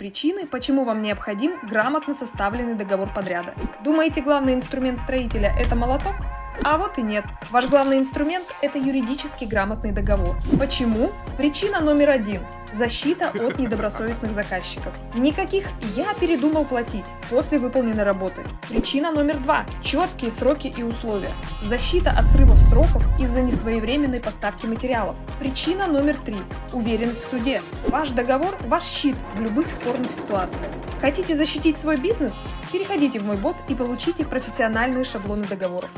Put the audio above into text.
причины, почему вам необходим грамотно составленный договор подряда. Думаете, главный инструмент строителя – это молоток? А вот и нет. Ваш главный инструмент – это юридически грамотный договор. Почему? Причина номер 1. Защита от недобросовестных заказчиков. Никаких «я передумал платить» после выполненной работы. Причина номер 2. Четкие сроки и условия. Защита от срывов сроков из-за несвоевременной поставки материалов. Причина номер 3. Уверенность в суде. Ваш договор – ваш щит в любых спорных ситуациях. Хотите защитить свой бизнес? Переходите в мой бот и получите профессиональные шаблоны договоров.